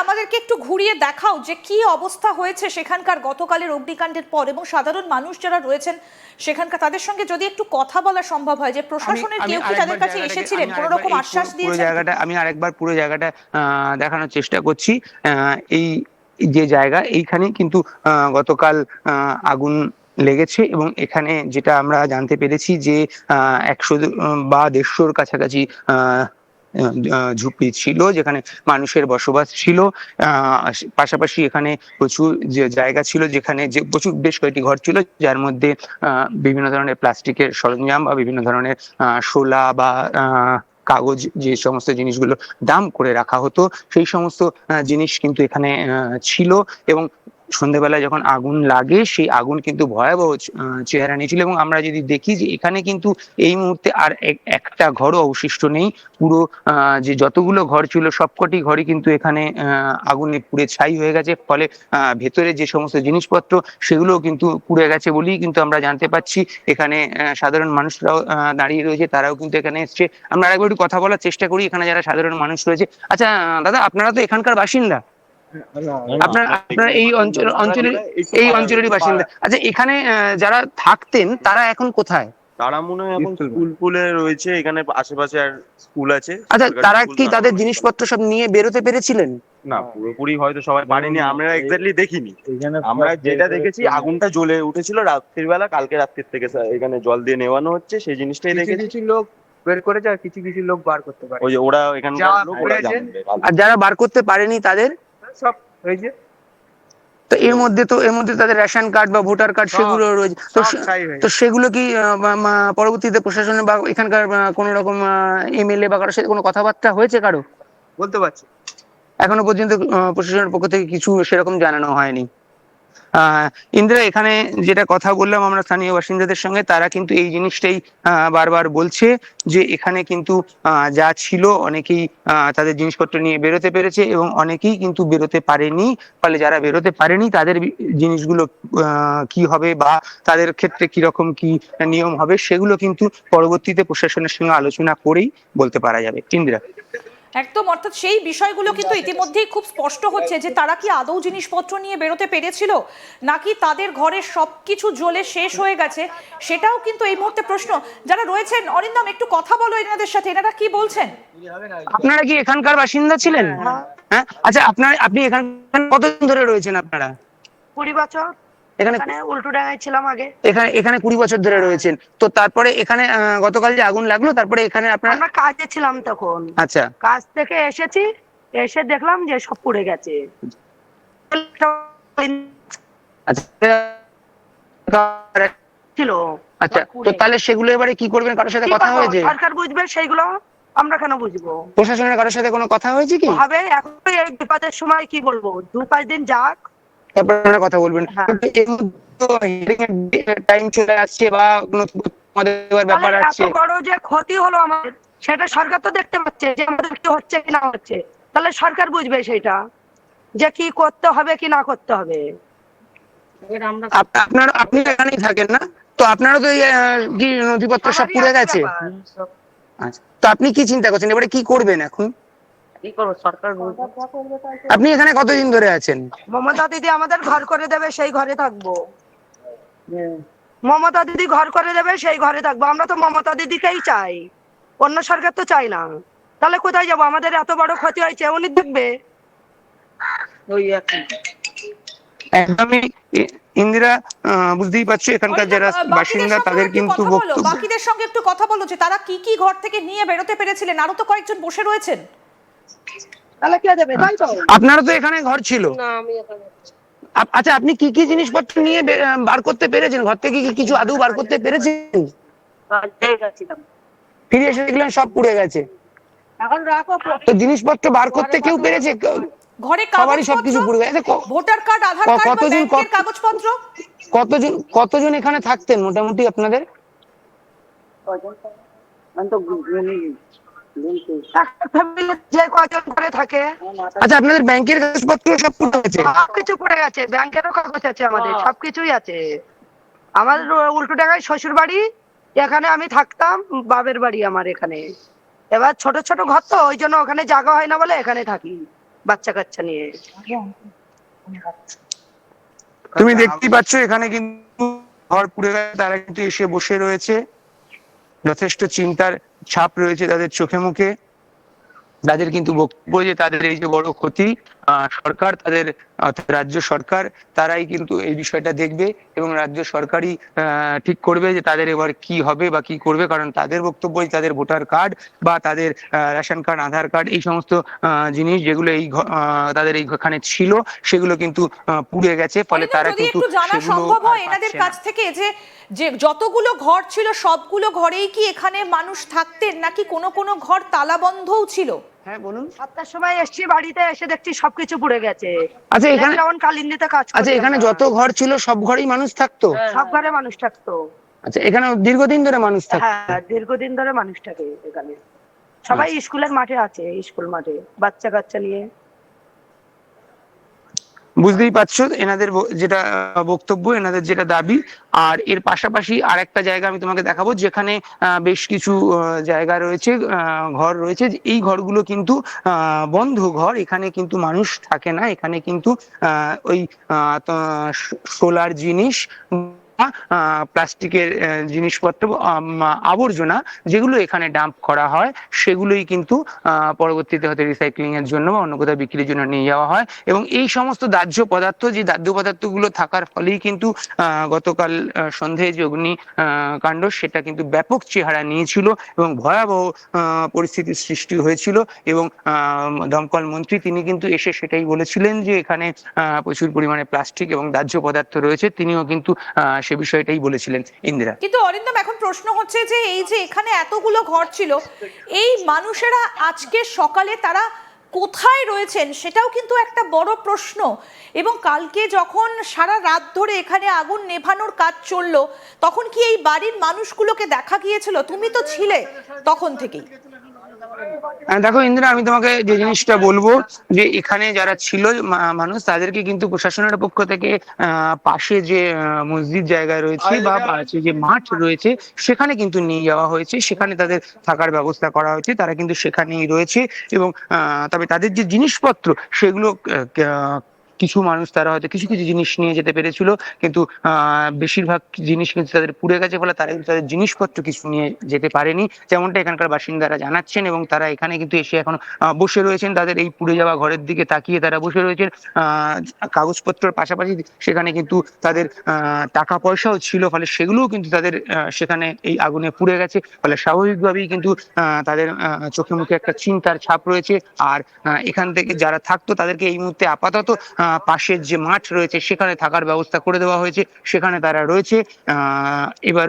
আমাদেরকে একটু ঘুরিয়ে দেখাও যে কি অবস্থা হয়েছে সেখানকার গতকালের অগ্নিকাণ্ডের পর, এবং সাধারণ মানুষ যারা রয়েছেন সেখানকার তাদের সঙ্গে যদি একটু কথা বলা সম্ভব হয়, যে আমি প্রশাসনের আমি কেউ কি আরেকবার তাদের কাছে জায়গাটাকে এসেছিলেন, আমি কোনো আরেকবার রকম এই আশ্বাস পুরো দিয়েছেন কি? জায়গাটা আমি আরেকবার পুরো জায়গাটা দেখানোর চেষ্টা করছি। এই যে জায়গা এইখানে কিন্তু গতকাল আগুন লেগেছে, এবং এখানে যেটা আমরা জানতে পেরেছি যে 100 বা 150-র কাছাকাছি আহ ঝুপড়ি ছিল, যেখানে মানুষের বসবাস ছিল। পাশাপাশি এখানে প্রচুর যে জায়গা ছিল, যেখানে যে প্রচুর বেশ কয়েকটি ঘর ছিল, যার মধ্যে বিভিন্ন ধরনের প্লাস্টিকের সরঞ্জাম বা বিভিন্ন ধরনের শোলা বা কাগজ, যে সমস্ত জিনিসগুলো দাম করে রাখা হতো, সেই সমস্ত জিনিস কিন্তু এখানে ছিল। এবং সন্ধ্যেবেলায় যখন আগুন লাগে, সেই আগুন কিন্তু ভয়াবহ চেহারা নিয়েছিল। এবং আমরা যদি দেখি যে এখানে কিন্তু এই মুহূর্তে আর একটা ঘরও অবশিষ্ট নেই। পুরো যে যতগুলো ঘর ছিল সবকটি ঘরই কিন্তু এখানে আগুনে পুড়ে ছাই হয়ে গেছে। ফলে ভেতরে যে সমস্ত জিনিসপত্র সেগুলোও কিন্তু পুড়ে গেছে বলেই কিন্তু আমরা জানতে পাচ্ছি। এখানে সাধারণ মানুষরাও দাঁড়িয়ে রয়েছে, তারাও কিন্তু এখানে এসছে। আমরা আরেকবার একটু কথা বলার চেষ্টা করি এখানে যারা সাধারণ মানুষ রয়েছে। আচ্ছা দাদা, আপনারা তো এখানকার বাসিন্দা, আপনার আপনার এই অঞ্চলেরই বাসিন্দা। আচ্ছা, এখানে যারা থাকতেন তারা এখন কোথায়? তারা মনে হয় এখন স্কুলে রয়েছে, এখানে আশেপাশে আর স্কুল আছে, আচ্ছা, সরকারি তারা স্কুল। কি তাদের জিনিসপত্র সব নিয়ে বেরোতে পেরেছিলেন? না, পুরোপুরি হয়তো সবাই পারেনি, আমরা এক্স্যাক্টলি দেখিনি। আমরা যেটা দেখেছি আগুনটা জ্বলে উঠেছিল রাত্রির বেলা, কালকে রাত্রির থেকে এখানে জল দিয়ে নেওয়ানো হচ্ছে, সেই জিনিসটাই দেখেছি। কিছু লোক বের করেছে আর কিছু কিছু লোক বার করতে পারে। ওই যে ওরা এখানকার লোক, ওরা জানবে ভালো। আর যারা বার করতে পারেনি তাদের? সব হয়েছে, তো এর মধ্যে তাদের রেশন কার্ড বা ভোটার কার্ড সেগুলো রয়েছে তো। সব ছাই হয়ে তো সেগুলো কি পরবর্তীতে প্রশাসনের বা এখানকার কোনো রকম এমএলএ বা কারোর সাথে কোনো কথাবার্তা হয়েছে কারো? বলতে পারছি। এখনো পর্যন্ত প্রশাসনের পক্ষ থেকে কিছু সেরকম জানানো হয়নি। ইন্দিরা, এখানে যেটা কথা বললাম আমরা স্থানীয় বাসিন্দাদের সঙ্গে, তারা কিন্তু এই জিনিসটাই বারবার বলছে যে এখানে কিন্তু যা ছিল অনেকেই তাদের জিনিসপত্র নিয়ে বেরোতে পেরেছে, এবং অনেকেই কিন্তু বেরোতে পারেনি। ফলে যারা বেরোতে পারেনি তাদের জিনিসগুলো কি হবে বা তাদের ক্ষেত্রে কিরকম কি নিয়ম হবে, সেগুলো কিন্তু পরবর্তীতে প্রশাসনের সঙ্গে আলোচনা করেই বলতে পারা যাবে। ইন্দিরা, একদম, অর্থাৎ সেই বিষয়গুলো কিন্তু ইতিমধ্যেই খুব স্পষ্ট হচ্ছে যে তারা কি আদৌ জিনিসপত্র নিয়ে বেরোতে পেরেছিল, নাকি তাদের ঘরের সবকিছু জ্বলে শেষ হয়ে গেছে, সেটাও কিন্তু এই মুহূর্তে প্রশ্ন। যারা রয়েছেন, অরিন্দম একটু কথা বলো এনাদের সাথে, এনারা কি বলছেন? আপনারা কি এখানকার বাসিন্দা ছিলেন? হ্যাঁ, আচ্ছা, আপনি এখানে কতদিন ধরে রয়েছেন আপনারা? 20 বছর। এখানে এখানে উল্টোডাঙায় ছিলাম আগে। এখানে এখানে 20 বছর ধরে রয়েছেন। তো তারপরে এখানে গতকাল যে আগুন লাগলো, তারপরে এখানে আপনারা? আমরা কাজে ছিলাম তখন, আচ্ছা কাজ থেকে এসেছি, এসে দেখলাম যে সব পুড়ে গেছে। আচ্ছা ছিল। আচ্ছা, তো তাহলে সেগুলো এবারে কি করবেন? কারোর সাথে কি কথা করবো? হয়েছে? সরকার বুঝবে সেইগুলো, আমরা কেন বুঝবো? প্রশাসনের কারোর সাথে কোনো কথা হয়েছে কি? হবে এখন এই বিপদের সময় কি বলবো, 2-5 দিন যাক, তারপরে আপনারা কথা বলবেন। হ্যাঁ। কিন্তু এর মধ্যে তো hearing এর টাইম চলে আসছে বা কোনো আমাদের দেওয়ার ব্যাপার তাহলে এত আসছে। বড় যে ক্ষতি হলো আমাদের, সেটা সরকার তো দেখতে পাচ্ছে যে আমাদের কি হচ্ছে কি না হচ্ছে। তাহলে সরকার বুঝবে সেটা, যে কি করতে হবে কি না করতে হবে। আপনি এখানেই থাকেন না? তো আপনারও তো কি নথিপত্র সব পুড়ে গেছে? আচ্ছা, তো আপনি কি চিন্তা করছেন এবারে কি করবেন এখন? কি করবো, সরকার আপনি এখানে কতদিন ধরে আছেন? মমতা দিদি আমাদের ঘর করে দেবে, সেই ঘরে থাকবো। মমতা দিদি ঘর করে দেবে, সেই ঘরে থাকবো। আমরা তো মমতা দিদিকেই চাই, অন্য সরকার তো চাই না। তাহলে কোথায় যাবো? আমাদের এত বড় ক্ষতি হয়েছে, উনি দেখবে। একদমই ইন্দিরা, বুঝতেই পারছো এখানকার যারা বাসিন্দা তাদের কিন্তু বক্তব্য। বাকিদের সঙ্গে একটু কথা বলো যে তারা কি কি ঘর থেকে নিয়ে বেরোতে পেরেছিলেন। আরো তো কয়েকজন বসে রয়েছেন। তাহলে কে দেবে? তাই তো। আপনারও তো এখানে ঘর ছিল। না, আমি এখানে। আচ্ছা, আপনি কি কি জিনিসপত্র নিয়ে বার করতে পেরেছেন? ঘর থেকে কি কিছু আদৌ বার করতে পেরেছেন? ফিরে এসে দেখলেন সব পুড়ে গেছে। এখন রাখো। তো জিনিসপত্র বার করতে কেউ পেরেছে? ঘরে সবারই সবকিছু পুড়ে গেছে। ভোটার কার্ড, আধার কার্ড বা ব্যাংকের কাগজপত্র? কতজন এখানে থাকতেন মোটামুটি আপনাদের? যে কজন ঘরে থাকে। আচ্ছা, আপনাদের ব্যাংকের কাগজপত্র সব পুড়ে গেছে? সবকিছু পড়ে গেছে, ব্যাংকেরও কাগজ আছে আমাদের, সবকিছুই আছে। আমাদের উল্টোডাঙায় শ্বশুর বাড়ি, এখানে আমি থাকতাম, বাবের বাড়ি আমার এখানে। এবার ছোট ছোট ঘর তো, ওই জন্য ওখানে জায়গা হয় না বলে এখানে থাকি। বাচ্চা কাচ্চা নিয়ে। তুমি দেখতেই পাচ্ছ এখানে কিন্তু ঘর পুড়ে গেছে, তারা কিন্তু এসে বসে রয়েছে, যথেষ্ট চিন্তার ছাপ রয়েছে তাদের চোখে মুখে। তাদের কিন্তু বক্তব্য যে তাদের এই যে বড় ক্ষতি, সরকার তাদের অর্থাৎ রাজ্য সরকার তারাই কিন্তু এই বিষয়টা দেখবে এবং রাজ্য সরকারই ঠিক করবে যে তাদের এবার কি হবে বা কি করবে, কারণ তাদের বক্তব্য তাদের ভোটার কার্ড বা তাদের রেশন কার্ড, আধার কার্ড, এই সমস্ত জিনিস যেগুলো তাদের এইখানে ছিল সেগুলো কিন্তু পুড়ে গেছে, ফলে অরিন্দম, তারা যদি কিন্তু একটু জানা সেগুলো সম্ভব আর হয় এনাদের পাচ্ছে কাছ না। থেকে যে যে যতগুলো ঘর ছিল সবগুলো ঘরেই কি এখানে মানুষ থাকতেন নাকি কোনো কোনো ঘর তালাবন্ধও ছিল? হ্যাঁ বলুন। 7টার সময় এসছি, বাড়িতে এসে দেখছি সবকিছু পুড়ে গেছে। আচ্ছা এখানে, যেমন কালিন্দিতে কাজ করি আচ্ছা এখানে আমরা। যত ঘর ছিল সব ঘরেই মানুষ থাকতো? সব ঘরে মানুষ থাকতো। আচ্ছা এখানে দীর্ঘদিন ধরে মানুষ থাকতো? হ্যাঁ, দীর্ঘদিন ধরে মানুষ থাকে এখানে। সবাই স্কুলের মাঠে আছে, স্কুল মাঠে বাচ্চা কাচ্চা নিয়ে। বুঝতেই পারছো এনাদের যেটা বক্তব্য, এনাদের যেটা দাবি। আর এর পাশাপাশি আরেকটা জায়গা আমি তোমাকে দেখাবো যেখানে বেশ কিছু জায়গা রয়েছে, ঘর রয়েছে, এই ঘরগুলো কিন্তু বন্ধ ঘর, এখানে কিন্তু মানুষ থাকে না, এখানে কিন্তু ওই সোলার জিনিস, প্লাস্টিকের জিনিসপত্র, আবর্জনা যেগুলো এখানে ডাম্প করা হয় সেগুলোই কিন্তু পরবর্তীতে হয়তো রিসাইক্লিং এর জন্য বা অন্য কোথাও বিক্রির জন্য নিয়ে যাওয়া হয়। এবং এই সমস্ত দাহ্য পদার্থ, যে দাহ্য পদার্থগুলো থাকার ফলেই কিন্তু গতকাল সন্ধ্যায় যে অগ্নি কাণ্ড সেটা কিন্তু ব্যাপক চেহারা নিয়েছিল এবং ভয়াবহ পরিস্থিতির সৃষ্টি হয়েছিল। এবং দমকল মন্ত্রী তিনি কিন্তু এসে সেটাই বলেছিলেন যে এখানে প্রচুর পরিমাণে প্লাস্টিক এবং দাহ্য পদার্থ রয়েছে, তিনিও কিন্তু সে বিষয়টাই বলেছিলেন। ইন্দিরা। কিন্তু অরিন্দম, এখন প্রশ্ন হচ্ছে যে এই যে এখানে এতগুলো ঘর ছিল, এই মানুষেরা আজকে সকালে তারা কোথায় রয়েছেন সেটাও কিন্তু একটা বড় প্রশ্ন। এবং কালকে যখন সারা রাত ধরে এখানে আগুন নেভানোর কাজ চললো তখন কি এই বাড়ির মানুষগুলোকে দেখা গিয়েছিল? তুমি তো ছিলে তখন থেকেই। দেখো ইন্দিরা, আমি তোমাকে যে জিনিসটা বলবো যে এখানে যারা ছিল মানুষ, তাদেরকে কিন্তু প্রশাসনের পক্ষ থেকে পাশে যে মসজিদ জায়গা রয়েছে বা পাশে যে মাঠ রয়েছে সেখানে কিন্তু নিয়ে যাওয়া হয়েছে, সেখানে তাদের থাকার ব্যবস্থা করা হয়েছে, তারা কিন্তু সেখানেই রয়েছে। এবং তবে তাদের যে জিনিসপত্র সেগুলো কিছু মানুষ তারা হয়তো কিছু কিছু জিনিস নিয়ে যেতে পেরেছিল, কিন্তু বেশিরভাগ জিনিস কিন্তু তাদের পুড়ে গেছে, ফলে তারা কিন্তু তাদের জিনিসপত্র কিছু নিয়ে যেতে পারেনি, যেমনটা এখানকার বাসিন্দারা জানাচ্ছেন। এবং তারা এখানে কিন্তু এসে এখন বসে রয়েছেন, তাদের এই পুড়ে যাওয়া ঘরের দিকে তাকিয়ে তারা বসে রয়েছেন। কাগজপত্রের পাশাপাশি সেখানে কিন্তু তাদের টাকা পয়সাও ছিল, ফলে সেগুলোও কিন্তু তাদের সেখানে এই আগুনে পুড়ে গেছে, ফলে স্বাভাবিকভাবেই কিন্তু তাদের চোখে মুখে একটা চিন্তার ছাপ রয়েছে। আর এখান থেকে যারা থাকতো তাদেরকে এই মুহূর্তে আপাতত পাশের যে মাঠ রয়েছে সেখানে থাকার ব্যবস্থা করে দেওয়া হয়েছে, সেখানে তারা রয়েছে। এবার